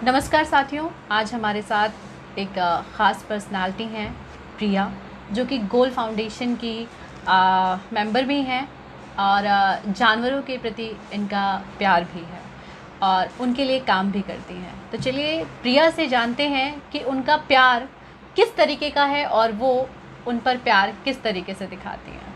नमस्कार साथियों, आज हमारे साथ एक ख़ास पर्सनालिटी हैं प्रिया, जो कि गोल फाउंडेशन की मेंबर भी हैं और जानवरों के प्रति इनका प्यार भी है और उनके लिए काम भी करती हैं। तो चलिए प्रिया से जानते हैं कि उनका प्यार किस तरीके का है और वो उन पर प्यार किस तरीके से दिखाती हैं।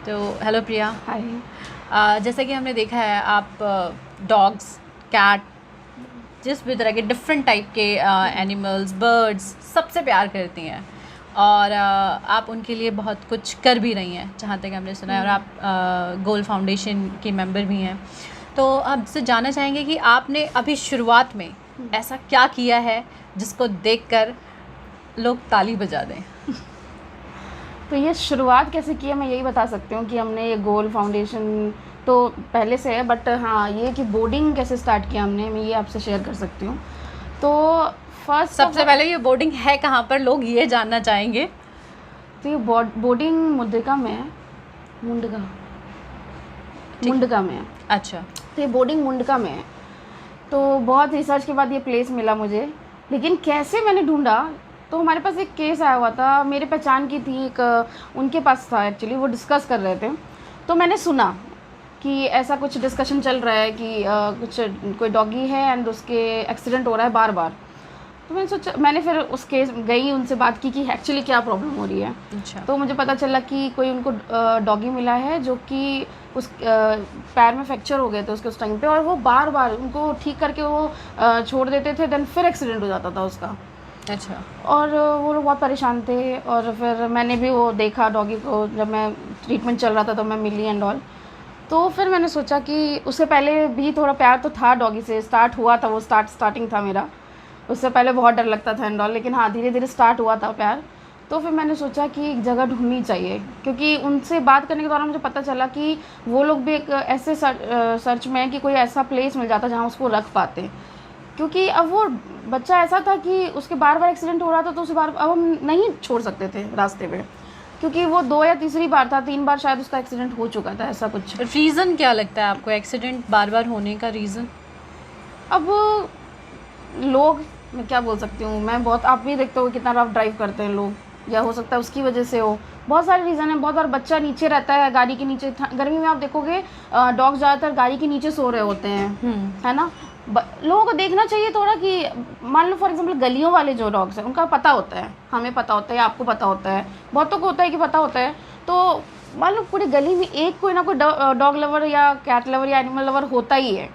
तो हेलो प्रिया। हाय। जैसा कि हमने देखा है, आप डॉग्स, कैट, जिस भी तरह के डिफरेंट टाइप के एनिमल्स, बर्ड्स सबसे प्यार करती हैं और आप उनके लिए बहुत कुछ कर भी रही हैं, जहाँ तक हमने सुना है। और आप गोल फाउंडेशन की मेंबर भी हैं। तो आपसे जानना चाहेंगे कि आपने अभी शुरुआत में ऐसा क्या किया है जिसको देखकर लोग ताली बजा दें। तो ये शुरुआत कैसे की है मैं यही बता सकती हूँ कि हमने ये गोल फाउंडेशन तो पहले से है, बट हाँ ये कि बोर्डिंग कैसे स्टार्ट किया हमने, मैं ये आपसे शेयर कर सकती हूँ। तो फर्स्ट सबसे पहले ये बोर्डिंग है कहाँ पर, लोग ये जानना चाहेंगे। तो ये बोर्डिंग मुंडका में है। मुंडका में है। अच्छा। तो ये बोर्डिंग मुंडका में है। तो बहुत रिसर्च के बाद ये प्लेस मिला मुझे, लेकिन कैसे मैंने ढूंढा, तो हमारे पास एक केस आया हुआ था, मेरे पहचान की थी एक, उनके पास था एक्चुअली, वो डिस्कस कर रहे थे। तो मैंने सुना कि ऐसा कुछ डिस्कशन चल रहा है कि कुछ कोई डॉगी है एंड उसके एक्सीडेंट हो रहा है बार बार। तो मैंने सोचा, मैंने फिर उस केस गई, उनसे बात की कि एक्चुअली क्या प्रॉब्लम हो रही है। अच्छा। तो मुझे पता चला कि कोई उनको डॉगी मिला है जो कि उस पैर में फ्रैक्चर हो गए थे उसके उस टाइम पे, और वो बार बार उनको ठीक करके वो छोड़ देते थे, देन फिर एक्सीडेंट हो जाता था उसका। अच्छा। और वो लोग बहुत परेशान थे। और फिर मैंने भी वो देखा डॉगी को, जब मैं ट्रीटमेंट चल रहा था तो मैं मिली एंड ऑल। तो फिर मैंने सोचा कि उससे पहले भी थोड़ा प्यार तो था डॉगी से, स्टार्ट हुआ था वो, स्टार्टिंग था मेरा। उससे पहले बहुत डर लगता था एंड ऑल, लेकिन हाँ धीरे धीरे स्टार्ट हुआ था प्यार। तो फिर मैंने सोचा कि एक जगह ढूंढनी चाहिए, क्योंकि उनसे बात करने के दौरान मुझे पता चला कि वो लोग भी एक ऐसे सर्च में है कि कोई ऐसा प्लेस मिल जाता जहाँ उसको रख पाते। क्योंकि अब वो बच्चा ऐसा था कि उसके बार बार एक्सीडेंट हो रहा था, तो उसे बार अब हम नहीं छोड़ सकते थे रास्ते पे, क्योंकि वो 2 या तीसरी बार था, 3 बार शायद उसका एक्सीडेंट हो चुका था, ऐसा कुछ। रीज़न क्या लगता है आपको एक्सीडेंट बार बार होने का रीज़न? अब लोग, मैं क्या बोल सकती हूँ, मैं बहुत, आप भी देखते हो कितना रफ ड्राइव करते हैं लोग, या हो सकता है उसकी वजह से हो। बहुत सारे रीज़न है। बहुत बार बच्चा नीचे रहता है गाड़ी के नीचे, गर्मी में आप देखोगे डॉग ज़्यादातर गाड़ी के नीचे सो रहे होते हैं, है ना। लोगों को देखना चाहिए थोड़ा कि मान लो फॉर एग्जांपल गलियों वाले जो डॉग्स हैं उनका पता होता है, हमें पता होता है, आपको पता होता है, बहुतों को होता है कि पता होता है। तो मान लो पूरी गली में एक कोई ना कोई डॉग लवर या कैट लवर या एनिमल लवर होता ही है,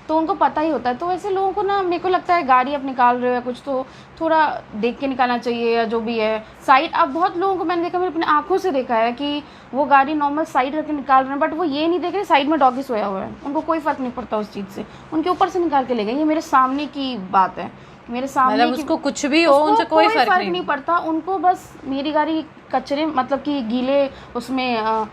तो उनको पता ही होता है। तो ऐसे लोगों को ना, मेरे को लगता है गाड़ी आप निकाल रहे हो या कुछ, तो थोड़ा देख के निकालना चाहिए, या जो भी है साइड। अब बहुत लोगों को मैंने देखा, मैंने अपनी आंखों से देखा है कि वो गाड़ी नॉर्मल साइड रख के निकाल रहे हैं, बट वो ये नहीं देख रहे साइड में डॉगी सोया हुआ है, उनको कोई फ़र्क नहीं पड़ता उस चीज़ से, उनके ऊपर से निकाल के ले गए। ये मेरे सामने की बात है, मेरे सामने मतलब उसको कुछ भी हो, उनसे कोई फर्क नहीं पड़ता उनको। बस मेरी गाड़ी कचरे, मतलब कि गीले उसमें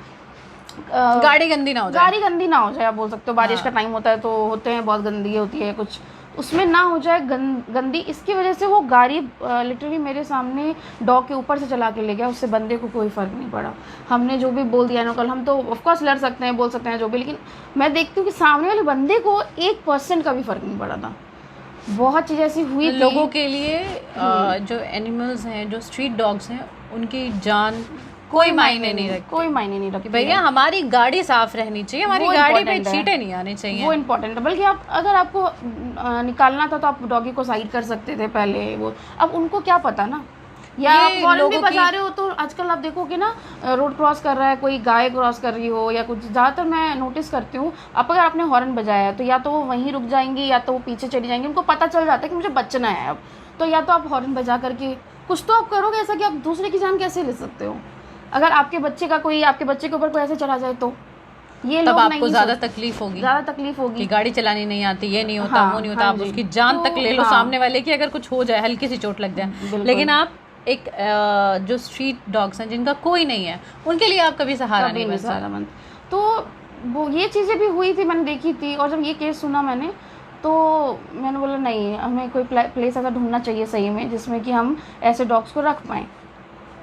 गाड़ी गंदी ना हो जाए, गाड़ी गंदी ना हो जाए, आप बोल सकते हो। बारिश का टाइम होता है तो होते हैं, बहुत गंदगी होती है, कुछ उसमें ना हो जाए गंदी। इसकी वजह से वो गाड़ी लिटरली मेरे सामने डॉग के ऊपर से चला के ले गया, उससे बंदे को कोई फ़र्क नहीं पड़ा। हमने जो भी बोल दिया ना, कल हम तो ऑफकोर्स लड़ सकते हैं, बोल सकते हैं जो भी, लेकिन मैं देखती हूँ कि सामने वाले बंदे को 1% का भी फ़र्क नहीं पड़ा था। बहुत चीज़ ऐसी हुई थी लोगों के लिए। जो एनिमल्स हैं, जो स्ट्रीट डॉग्स हैं, उनकी जान कोई मायने नहीं रखती, कोई मायने नहीं रखती। भैया हमारी गाड़ी साफ रहनी चाहिए, हमारी गाड़ी पे छींटे नहीं आने चाहिए, वो इम्पोर्टेंट है। बल्कि आप अगर आपको निकालना था तो आप डॉगी को साइड कर सकते थे पहले, वो अब उनको क्या पता ना, या आप हॉर्न भी बजा रहे हो। तो आजकल आप देखोगे ना, रोड क्रॉस कर रहा है कोई, गाय क्रॉस कर रही हो या कुछ, ज़्यादातर मैं नोटिस करती हूँ, अब अगर आपने हॉर्न बजाया है तो या तो वो वहीं रुक जाएंगी या तो वो पीछे चली जाएंगी। उनको पता चल जाता है कि मुझे बचना है अब, तो या तो आप हॉर्न बजा करके कुछ तो आप करोगे ऐसा, कि आप दूसरे की जान कैसे ले सकते हो। अगर आपके बच्चे के ऊपर कोई ऐसे चढ़ा जाए तो ये तब लोग आपको ज़्यादा तकलीफ होगी कि गाड़ी चलानी नहीं आती, ये नहीं होता, वो नहीं होता। आप उसकी जान तक ले लो सामने वाले की, अगर कुछ हो जाए, हल्की सी चोट लग जाए। लेकिन आप एक जो स्ट्रीट डॉग्स हैं जिनका कोई नहीं है, उनके लिए आप कभी सहारा नहीं बन सकते। तो वो ये चीज़ें भी हुई थी, मैंने देखी थी। और जब ये केस सुना मैंने, तो मैंने बोला नहीं, हमें कोई प्लेस ऐसा ढूंढना चाहिए सही में, जिसमें कि हम ऐसे डॉग्स को रख पाएँ।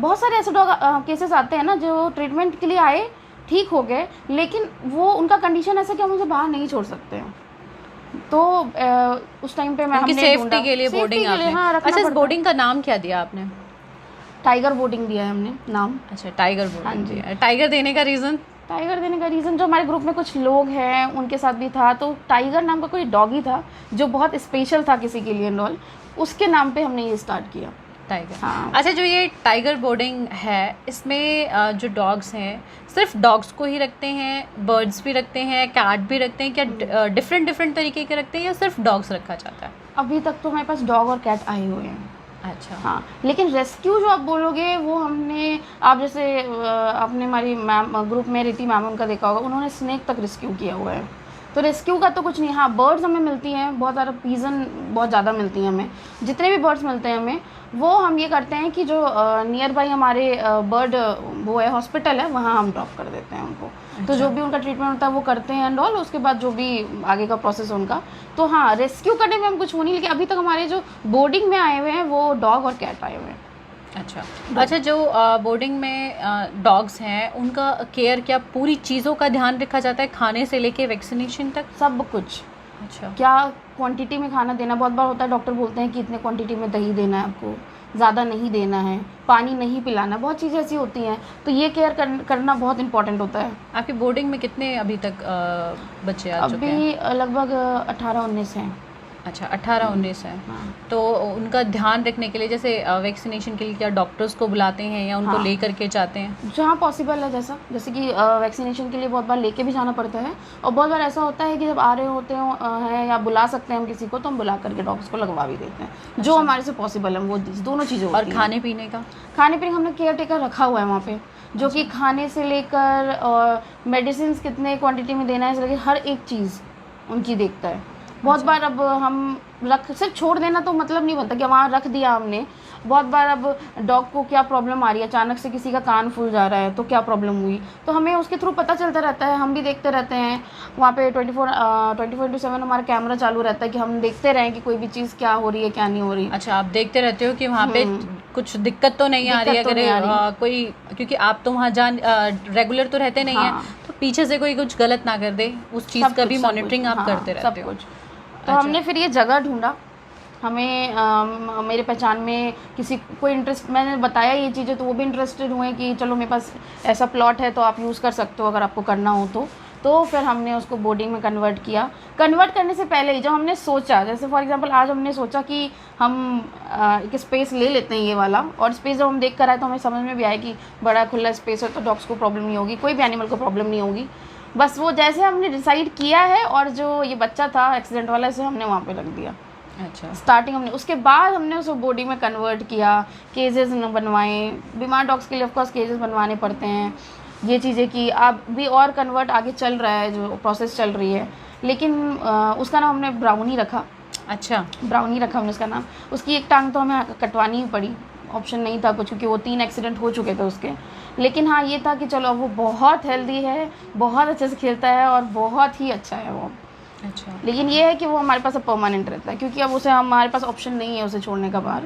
बहुत सारे ऐसे डॉग केसेस आते हैं ना, जो ट्रीटमेंट के लिए आए, ठीक हो गए, लेकिन वो उनका कंडीशन ऐसा कि हम उसे बाहर नहीं छोड़ सकते हैं। तो उस टाइम पे मैं उनकी हमने सेफ्टी के लिए बोर्डिंग आपने, हाँ, रखना अच्छा इस पड़ता है। बोर्डिंग का नाम क्या दिया आपने? टाइगर बोर्डिंग दिया है हमने नाम। अच्छा टाइगर हाँ बोर्डिंग जी। दिया है। टाइगर देने का रीज़न? टाइगर देने का रीज़न, जो हमारे ग्रुप में कुछ लोग हैं उनके साथ भी था, तो टाइगर नाम का कोई डॉगी था जो बहुत स्पेशल था किसी के लिए एंड ऑल, उसके नाम पे हमने ये स्टार्ट किया। टाइगर। हाँ। अच्छा जो ये टाइगर बोर्डिंग है इसमें जो डॉग्स हैं सिर्फ डॉग्स को ही रखते हैं, बर्ड्स भी रखते हैं, कैट भी रखते हैं, क्या डिफरेंट डिफरेंट तरीके के रखते हैं या सिर्फ डॉग्स रखा जाता है? अभी तक तो हमारे पास डॉग और कैट आए हुए हैं। अच्छा हाँ, लेकिन रेस्क्यू जो आप बोलोगे वो हमने, आप जैसे आपने हमारी मैम ग्रुप में रीति मैम उनका देखा होगा, उन्होंने स्नेक तक रेस्क्यू किया हुआ है। तो रेस्क्यू का तो कुछ नहीं। हाँ, बर्ड्स हमें मिलती हैं बहुत सारा, पीजन बहुत ज़्यादा मिलती हैं हमें, जितने भी बर्ड्स मिलते हैं हमें वो हम ये करते हैं कि जो नियर बाई हमारे बर्ड वो है हॉस्पिटल है, वहाँ हम ड्रॉप कर देते हैं उनको। तो जो भी उनका ट्रीटमेंट होता है वो करते हैं एंड ऑल, उसके बाद जो भी आगे का प्रोसेस उनका। तो हाँ, रेस्क्यू करने में हम कुछ हो नहीं, लेकिन अभी तक हमारे जो बोर्डिंग में आए हुए हैं वो डॉग और कैट आए हुए हैं। अच्छा जो बोर्डिंग में डॉग्स हैं उनका केयर क्या पूरी चीज़ों का ध्यान रखा जाता है, खाने से लेके वैक्सीनेशन तक? सब कुछ। अच्छा क्या क्वांटिटी में खाना देना, बहुत बार होता है डॉक्टर बोलते हैं कि इतने क्वांटिटी में दही देना है आपको, ज़्यादा नहीं देना है, पानी नहीं पिलाना, बहुत चीज़ें ऐसी होती हैं। तो ये केयर करना बहुत इंपॉर्टेंट होता है। आपकी बोर्डिंग में कितने अभी तक बच्चे आ चुके हैं? अभी लगभग 18-19 हैं। अच्छा 18-19 है। हाँ। तो उनका ध्यान रखने के लिए जैसे वैक्सीनेशन के लिए क्या डॉक्टर्स को बुलाते हैं या उनको हाँ। लेकर के जाते हैं? जहाँ पॉसिबल है, जैसे कि वैक्सीनेशन के लिए बहुत बार लेके भी जाना पड़ता है, और बहुत बार ऐसा होता है कि जब आ रहे होते हैं या बुला सकते हैं हम किसी को, तो हम बुला करके डॉग्स को लगवा भी देते हैं। जो हमारे से पॉसिबल है वो दोनों चीज़ें होती और हैं। खाने पीने का? खाने पीने हमने केयर टेकर रखा हुआ है वहाँ पे, जो कि खाने से लेकर और मेडिसिन कितने क्वांटिटी में देना है से लेकर हर एक चीज़ उनकी देखता है। बहुत बार अब हम सिर्फ छोड़ देना तो मतलब नहीं बनता कि वहाँ रख दिया हमने। बहुत बार अब डॉग को क्या प्रॉब्लम आ रही है, अचानक से किसी का कान फूल जा रहा है तो क्या प्रॉब्लम हुई, तो हमें उसके थ्रू पता चलता रहता है, हम भी देखते रहते हैं। वहाँ पे 24/7 हमारा कैमरा चालू रहता है कि हम देखते रहें कि कोई भी चीज़ क्या हो रही है क्या नहीं हो रही। अच्छा आप देखते रहते हो कि वहाँ पे कुछ दिक्कत तो नहीं आ रही है? अगर कोई, क्योंकि आप तो वहाँ रेगुलर तो रहते नहीं है, तो पीछे से कोई कुछ गलत ना कर दे उस चीज़ का भी मॉनिटरिंग आप करते रहते हो? तो हमने फिर ये जगह ढूंढा, हमें मेरे पहचान में किसी कोई इंटरेस्ट, मैंने बताया ये चीज़ें तो वो भी इंटरेस्टेड हुए कि चलो मेरे पास ऐसा प्लॉट है तो आप यूज़ कर सकते हो अगर आपको करना हो तो फिर हमने उसको बोर्डिंग में कन्वर्ट किया। कन्वर्ट करने से पहले ही जब हमने सोचा, जैसे फॉर एग्जांपल आज हमने सोचा कि हम एक स्पेस ले लेते हैं ये वाला, और स्पेस जब हम देख कर आए तो हमें समझ में भी आया कि बड़ा खुला स्पेस है तो डॉग्स को प्रॉब्लम नहीं होगी, कोई भी एनिमल को प्रॉब्लम नहीं होगी। बस वो जैसे हमने डिसाइड किया है, और जो ये बच्चा था एक्सीडेंट वाला, इसे हमने वहाँ पे रख दिया। अच्छा स्टार्टिंग हमने, उसके बाद हमने उसको बोर्डिंग में कन्वर्ट किया, केजेस बनवाए, बीमार डॉग्स के लिए ऑफकोर्स केजेस बनवाने पड़ते हैं, ये चीज़ें की अब भी और कन्वर्ट आगे चल रहा है, जो प्रोसेस चल रही है। लेकिन उसका नाम हमने ब्राउनी रखा। अच्छा ब्राउनी रखा हमने उसका नाम। उसकी एक टांग तो हमें कटवानी ही पड़ी, ऑप्शन नहीं था कुछ, क्योंकि वो 3 एक्सीडेंट हो चुके थे उसके। लेकिन हाँ ये था कि चलो वो बहुत हेल्दी है, बहुत अच्छे से खेलता है और बहुत ही अच्छा है वो। अच्छा लेकिन ये है कि वो हमारे पास अब परमानेंट रहता है, क्योंकि अब उसे हमारे पास ऑप्शन नहीं है उसे छोड़ने का बाहर,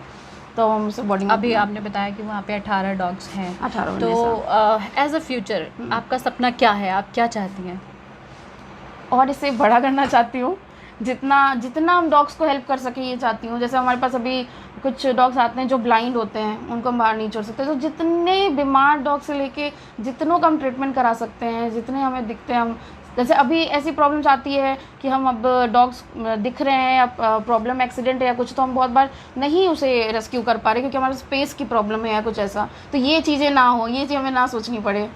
तो हम उसे बॉडी। अभी आपने बताया कि वहाँ पे 18 डॉग्स हैं, 18। तो एज अ फ्यूचर आपका सपना क्या है, आप क्या चाहती हैं? और इसे बड़ा करना चाहती हूँ, जितना हम डॉग्स को हेल्प कर सके ये चाहती हूँ। जैसे हमारे पास अभी कुछ डॉग्स आते हैं जो ब्लाइंड होते हैं, उनको हम बाहर नहीं छोड़ सकते, तो जितने बीमार डॉग से लेके जितनों का हम ट्रीटमेंट करा सकते हैं, जितने हमें दिखते हैं हम, जैसे अभी ऐसी प्रॉब्लम्स आती है कि हम अब डॉग्स दिख रहे हैं या प्रॉब्लम एक्सीडेंट है या कुछ, तो हम बहुत बार नहीं उसे रेस्क्यू कर पा रहे क्योंकि हमारे स्पेस की प्रॉब्लम है या कुछ ऐसा। तो ये चीज़ें ना हो, ये चीज़ हमें ना सोचनी पड़े,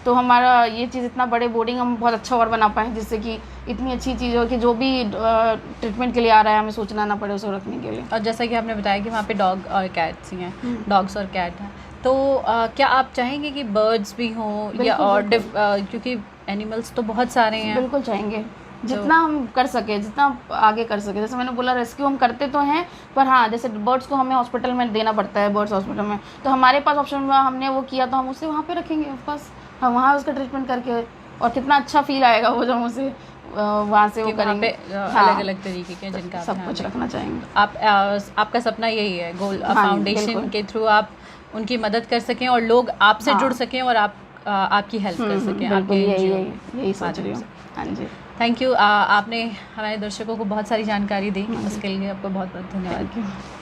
तो हमारा ये चीज़ इतना बड़े बोर्डिंग हम बहुत अच्छा और बना पाएँ, जिससे कि इतनी अच्छी चीज़ हो कि जो भी ट्रीटमेंट के लिए आ रहा है हमें सोचना ना पड़े उसे रखने के लिए। और जैसा कि आपने बताया कि वहाँ पे डॉग और कैट्स ही हैं, डॉग्स और कैट हैं, तो क्या आप चाहेंगे कि बर्ड्स भी हों या और क्योंकि एनिमल्स तो बहुत सारे हैं? बिल्कुल चाहेंगे, जितना हम कर सके, जितना आगे कर सके। जैसे मैंने बोला रेस्क्यू हम करते तो हैं, पर हाँ जैसे बर्ड्स को हमें हॉस्पिटल में देना पड़ता है, बर्ड्स हॉस्पिटल में, तो हमारे पास ऑप्शन हुआ, हमने वो किया तो हम उसे वहाँ पे रखेंगे ऑफकोर्स, हम वहाँ उसका ट्रीटमेंट करके, और कितना अच्छा फील आएगा वो जब उसे वहाँ से वो करेंगे। अलग अलग तरीके के जिनका सब कुछ रखना चाहेंगे। आपका सपना यही है, गोल फाउंडेशन के थ्रू आप उनकी मदद कर सकें और लोग आपसे जुड़ सकें और आपकी हेल्प कर सकें, आपके यही सोच रही हूँ। हाँ जी, थैंक यू, आपने हमारे दर्शकों को बहुत सारी जानकारी दी, उसके लिए आपको बहुत बहुत धन्यवाद।